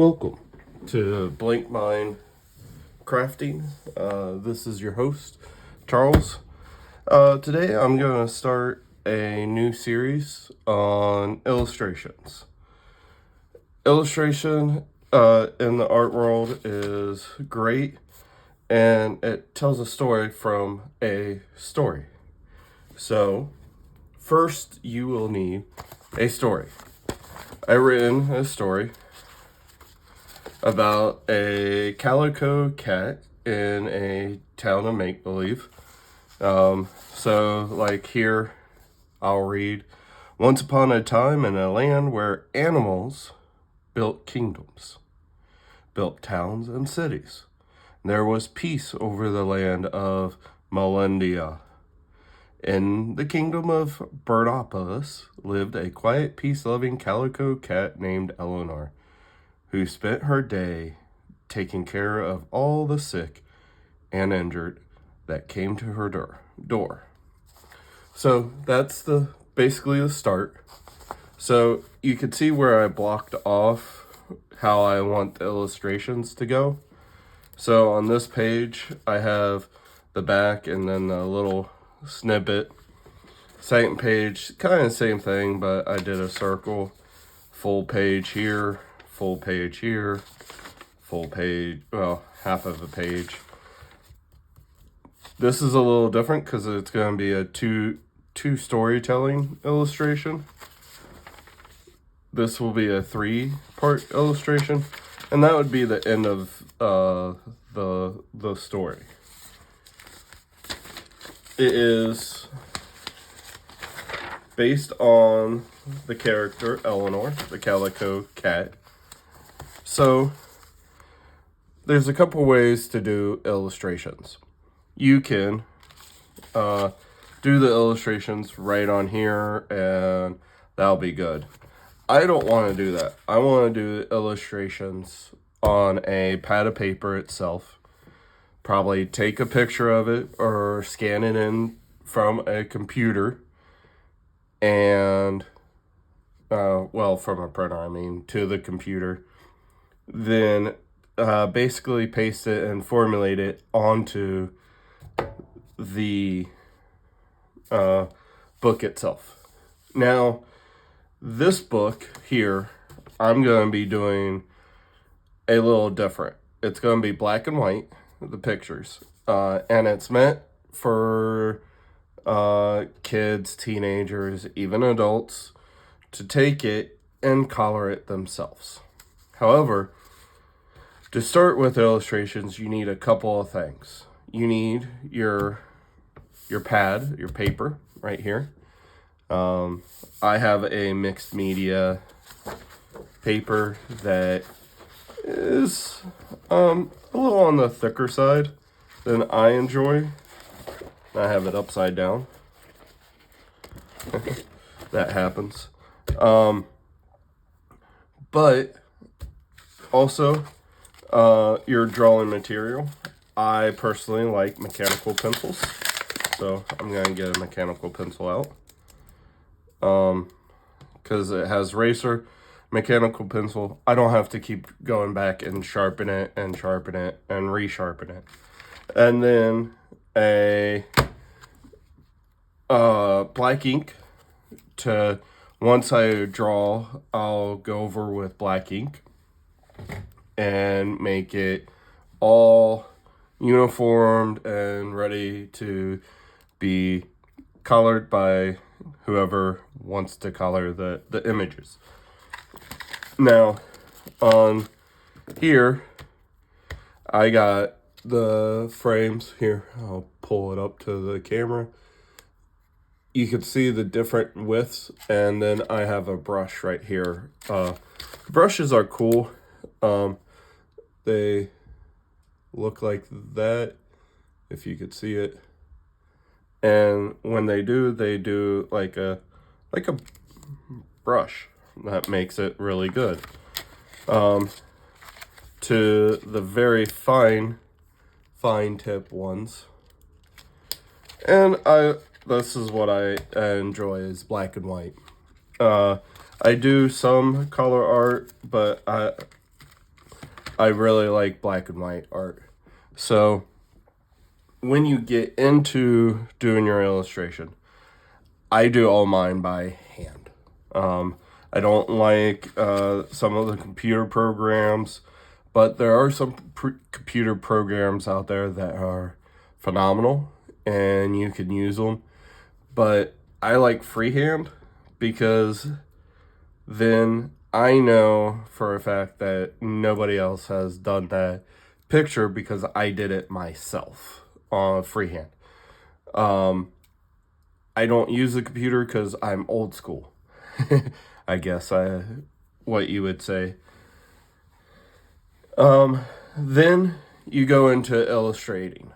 Welcome to Blank Mind Crafting. This is your host, Charles. Today I'm going to start a new series on illustrations. Illustration in the art world is great, and it tells a story from a story. So, first you will need a story. I've written a story about a calico cat in a town of make-believe. So like here, I'll read, "Once upon a time in a land where animals built kingdoms, built towns and cities, there was peace over the land of Melindia. In the kingdom of Birdopolis lived a quiet, peace-loving calico cat named Eleanor, who spent her day taking care of all the sick and injured that came to her door." So that's basically the start. So you can see where I blocked off how I want the illustrations to go. So on this page, I have the back and then the little snippet. Second page, kind of same thing, but I did a circle. Full page here, full page here, full page, well, half of a page. This is a little different because it's going to be a two storytelling illustration. This will be a 3-part illustration, and that would be the end of the story. It is based on the character Eleanor, the calico cat. So there's a couple ways to do illustrations. You can do the illustrations right on here, and that'll be good. I don't want to do that. I want to do illustrations on a pad of paper itself. Probably take a picture of it or scan it in from a computer and, from a printer, to the computer. Then basically paste it and formulate it onto the book itself. Now, this book here, I'm going to be doing a little different. It's going to be black and white, the pictures, and it's meant for kids, teenagers, even adults to take it and color it themselves. However, to start with illustrations, you need a couple of things. You need your pad, your paper, right here. I have a mixed media paper that is a little on the thicker side than I enjoy. I have it upside down. That happens. But also, your drawing material. I personally like mechanical pencils, so I'm going to get a mechanical pencil out. Because it has eraser, mechanical pencil. I don't have to keep going back and sharpen it and resharpen it. And then a black ink. Once I draw, I'll go over with black ink and make it all uniformed and ready to be colored by whoever wants to color the images. Now, on here, I got the frames here. I'll pull it up to the camera. You can see the different widths, and then I have a brush right here. Brushes are cool. They look like that, if you could see it. And when they do like a brush that makes it really good. To the very fine tip ones. And this is what I enjoy, is black and white. I do some color art, but I really like black and white art. So when you get into doing your illustration, I do all mine by hand. I don't like some of the computer programs, but there are some computer programs out there that are phenomenal and you can use them. But I like freehand because then I know for a fact that nobody else has done that picture because I did it myself on freehand. I don't use the computer because I'm old school. I guess what you would say. Then you go into illustrating.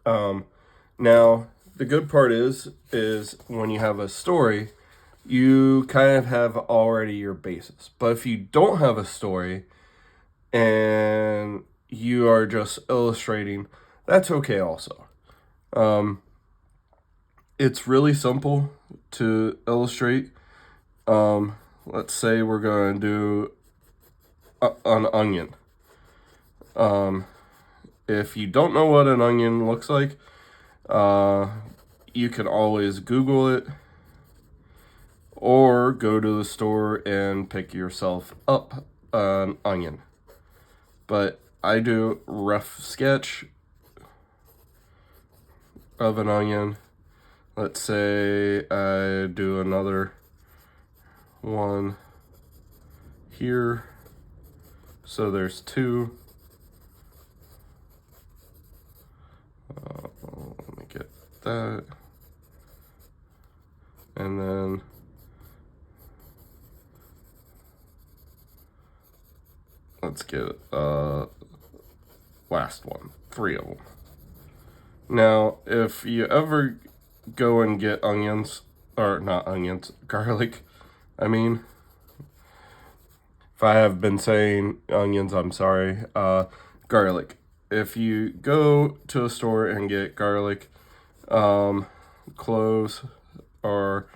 Now the good part is when you have a story, you kind of have already your basis. But if you don't have a story and you are just illustrating, that's okay also. It's really simple to illustrate. Let's say we're going to do an onion. If you don't know what an onion looks like, you can always Google it or go to the store and pick yourself up an onion. But I do rough sketch of an onion. Let's say I do another one here. So there's two. Let me get that. And then let's get last one, 3 of them. Now, if you ever go and get onions, or not onions, garlic, if I have been saying onions, I'm sorry, garlic. If you go to a store and get garlic, cloves, or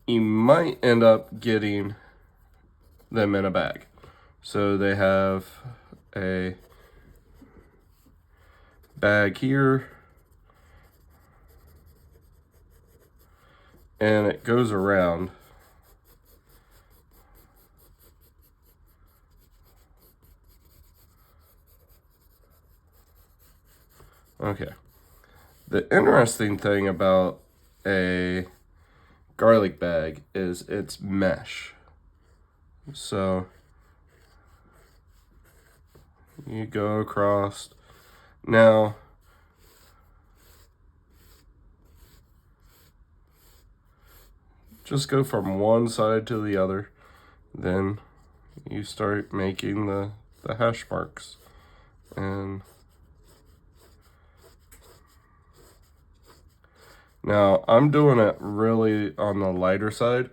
you might end up getting them in a bag. So they have a bag here, and it goes around. Okay. The interesting thing about a garlic bag is it's mesh. So you go across. Now, just go from one side to the other. Then you start making the hash marks. And now I'm doing it really on the lighter side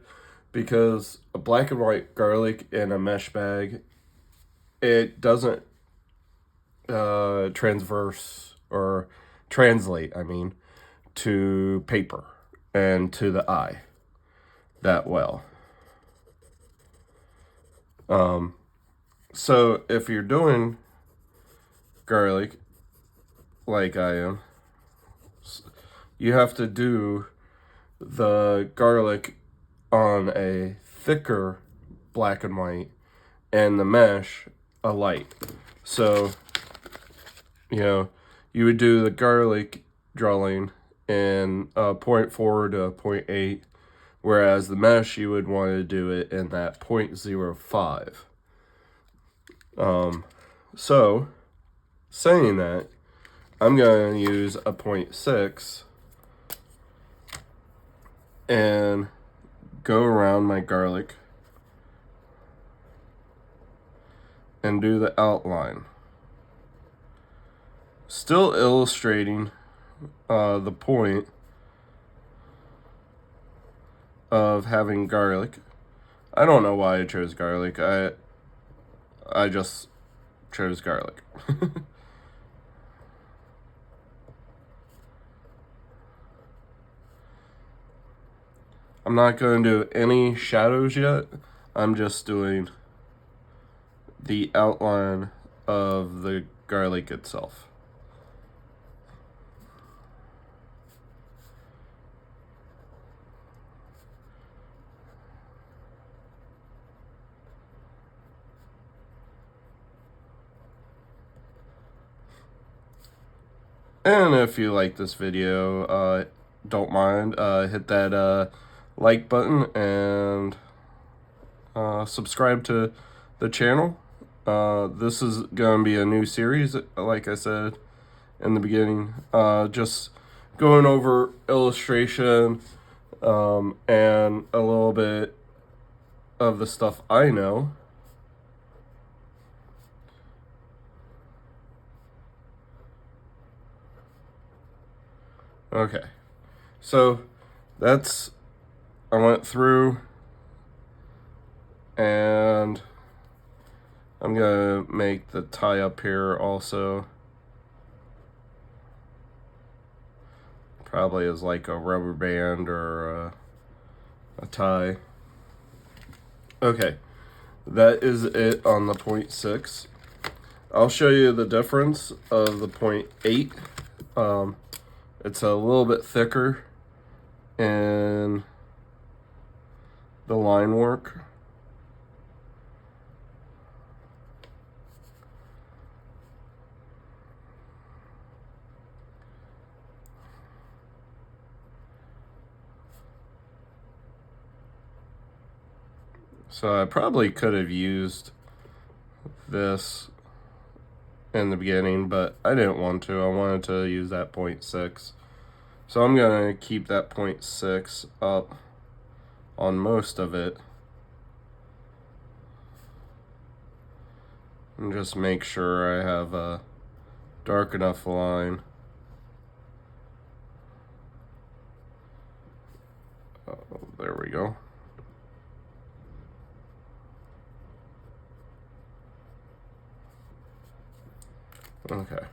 because a black and white garlic in a mesh bag, it doesn't translate, to paper and to the eye that well. So if you're doing garlic like I am, you have to do the garlic on a thicker black and white and the mesh a light. So, you would do the garlic drawing in 0.4 to 0.8, whereas the mesh you would want to do it in that 0.05. So, saying that, I'm going to use a 0.6 and go around my garlic and do the outline. Still illustrating the point of having garlic. I don't know why I chose garlic. I just chose garlic. I'm not going to do any shadows yet. I'm just doing the outline of the garlic itself. And if you like this video, don't mind, hit that like button and subscribe to the channel. This is going to be a new series, like I said in the beginning. Just going over illustration and a little bit of the stuff I know. Okay, so that's, I went through, and I'm gonna make the tie up here also. Probably as like a rubber band or a tie. Okay, that is it on the 0.6. I'll show you the difference of the 0.8. It's a little bit thicker in the line work. So I probably could have used this in the beginning, but I didn't want to. I wanted to use that 0.6. So I'm going to keep that 0.6 up on most of it. And just make sure I have a dark enough line. Oh, there we go. Okay.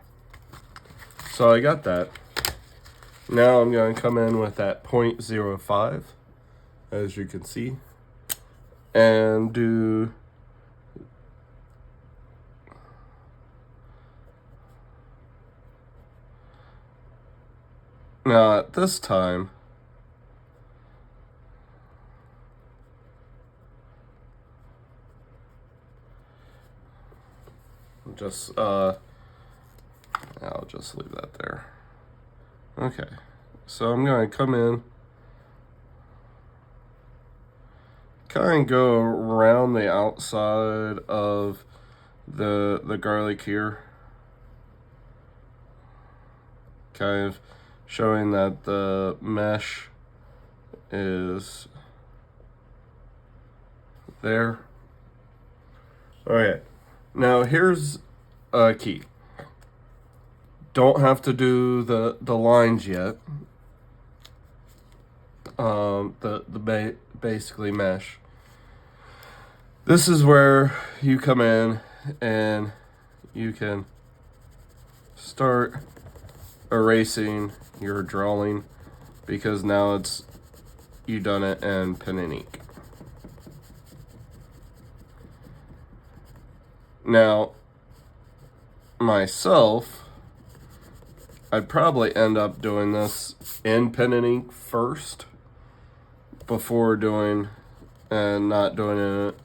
So I got that. Now I'm going to come in with that 0.05, as you can see, and do now at this time just I'll just leave that there. Okay, so I'm going to come in, kind of go around the outside of the garlic here, kind of showing that the mesh is there. Okay, now here's a key. Don't have to do the lines yet. Basically mesh. This is where you come in and you can start erasing your drawing, because now you done it in pen and ink. Now myself, I'd probably end up doing this in pen and ink first before doing and not doing it.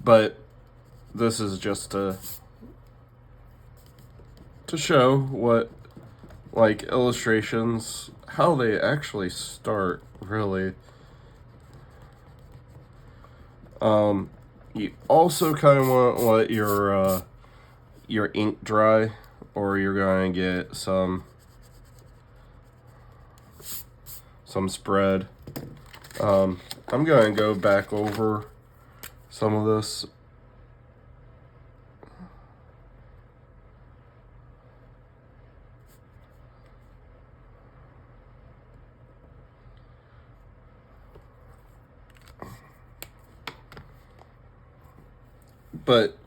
But this is just to show what, like, illustrations, how they actually start, really. You also kind of want to let your ink dry, or you're going to get some spread. I'm going to go back over some of this. But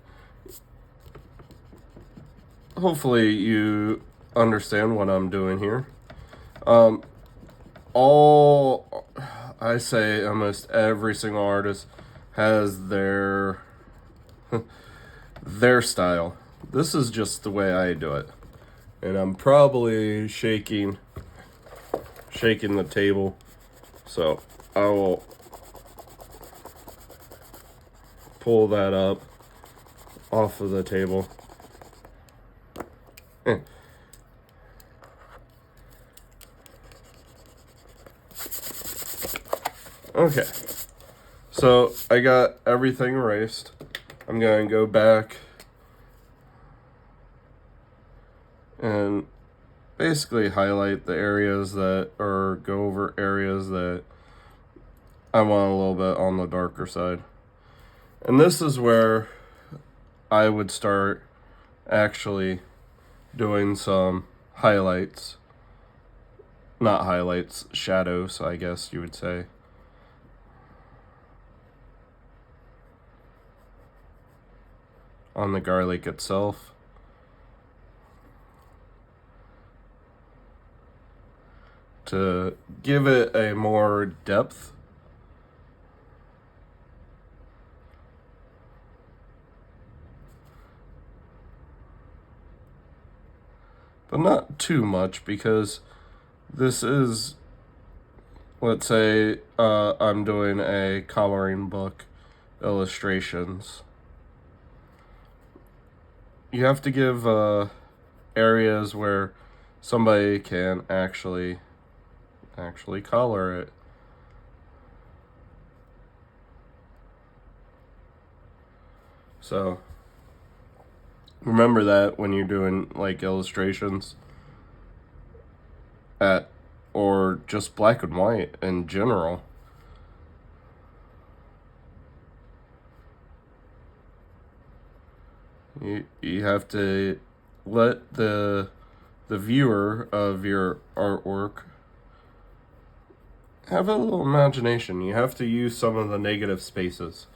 hopefully you understand what I'm doing here. I say almost every single artist has their their style. This is just the way I do it. And I'm probably shaking the table. So I will pull that up off of the table. Okay, so I got everything erased. I'm going to go back and basically highlight the areas that, or go over areas that I want a little bit on the darker side. And this is where I would start actually doing some highlights. Not highlights, shadows, I guess you would say. On the garlic itself. To give it a more depth. But not too much, because this is, let's say I'm doing a coloring book illustrations. You have to give areas where somebody can actually color it. So remember that when you're doing like illustrations or just black and white in general. You have to let the viewer of your artwork have a little imagination. You have to use some of the negative spaces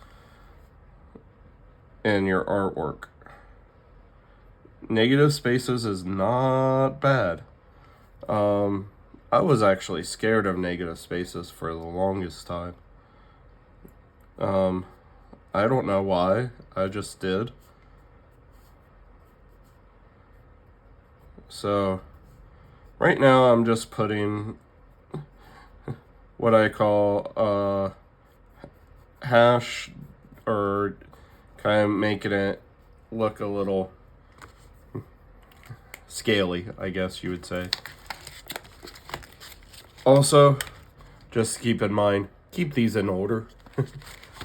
in your artwork. Negative spaces is not bad. I was actually scared of negative spaces for the longest time. I don't know why. I just did. So right now I'm just putting what I call hash, or kind of making it look a little scaly, I guess you would say. Also, just keep in mind, keep these in order.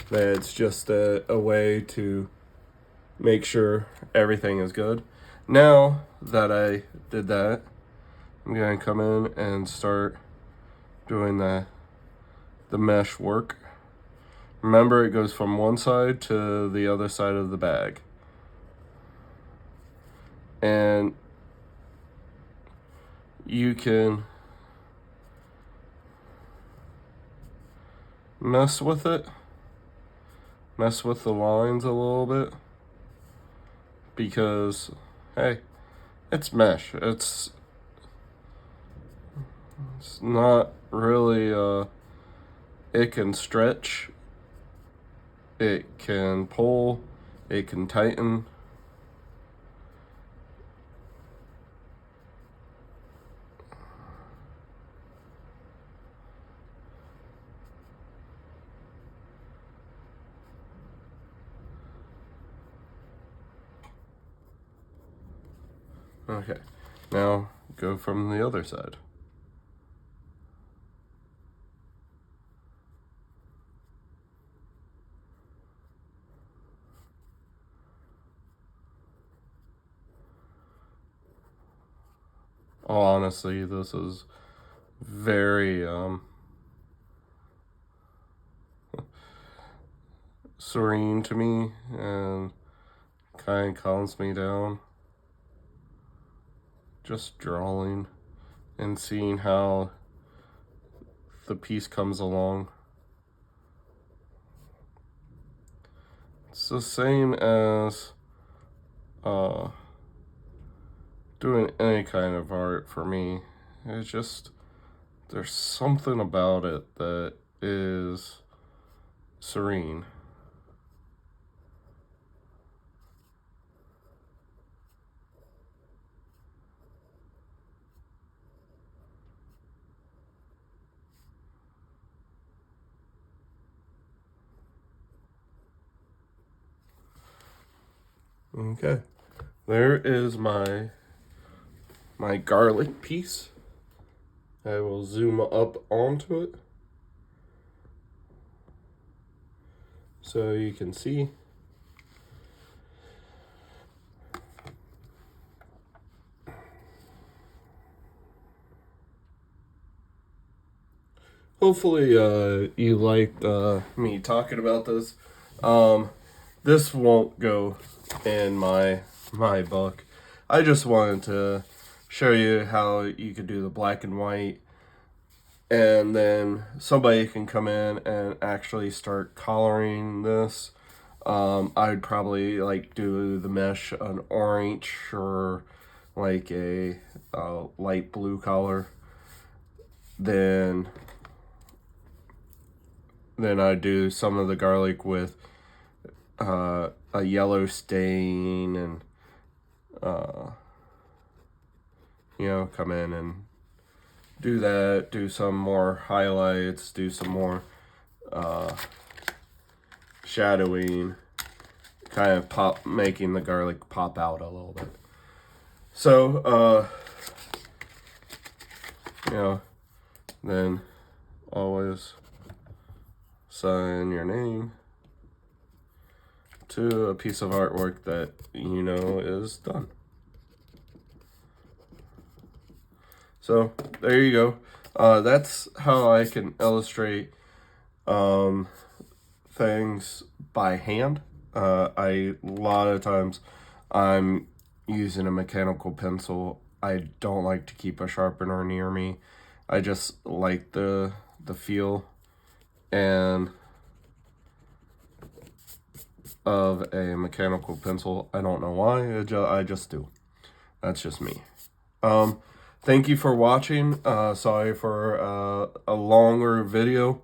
That's just a way to make sure everything is good. Now that I did that, I'm going to come in and start doing the mesh work. Remember, it goes from one side to the other side of the bag. And you can mess with it. Mess with the lines a little bit. Because, hey, it's mesh. It's not really, it can stretch. It can pull. It can tighten. Okay, now go from the other side. Honestly, this is very serene to me and kind of calms me down. Just drawing and seeing how the piece comes along. It's the same as doing any kind of art for me. It's just, there's something about it that is serene. Okay, there is my garlic piece. I will zoom up onto it so you can see. Hopefully you liked me talking about this. This won't go in my book. I just wanted to show you how you could do the black and white, and then somebody can come in and actually start coloring this. I'd probably like do the mesh an orange or like a light blue color. Then I do some of the garlic with a yellow stain, and come in and do that, do some more highlights, do some more shadowing, kind of making the garlic pop out a little bit. So then always sign your name to a piece of artwork that is done. So there you go. That's how I can illustrate things by hand. A lot of times I'm using a mechanical pencil. I don't like to keep a sharpener near me. I just like the feel and of a mechanical pencil. I don't know why, I just do. That's just me. Thank you for watching. Sorry for a longer video,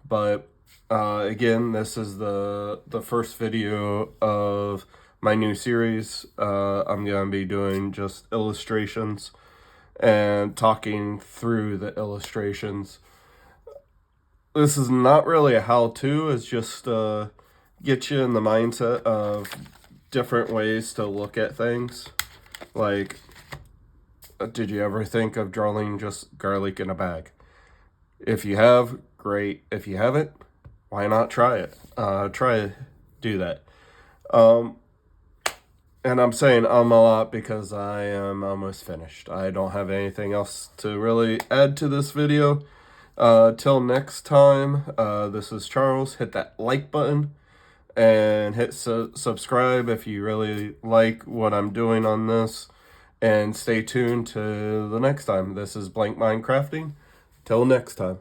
but again, this is the first video of my new series. I'm gonna be doing just illustrations and talking through the illustrations. This is not really a how-to, it's just get you in the mindset of different ways to look at things. Like, did you ever think of drawing just garlic in a bag? If you have, great. If you haven't, why not try it? Try to do that. And I'm saying a lot because I am almost finished. I don't have anything else to really add to this video. Till next time, this is Charles. Hit that like button and hit subscribe if you really like what I'm doing on this. And stay tuned to the next time. This is Blank Mind Crafting. Till next time.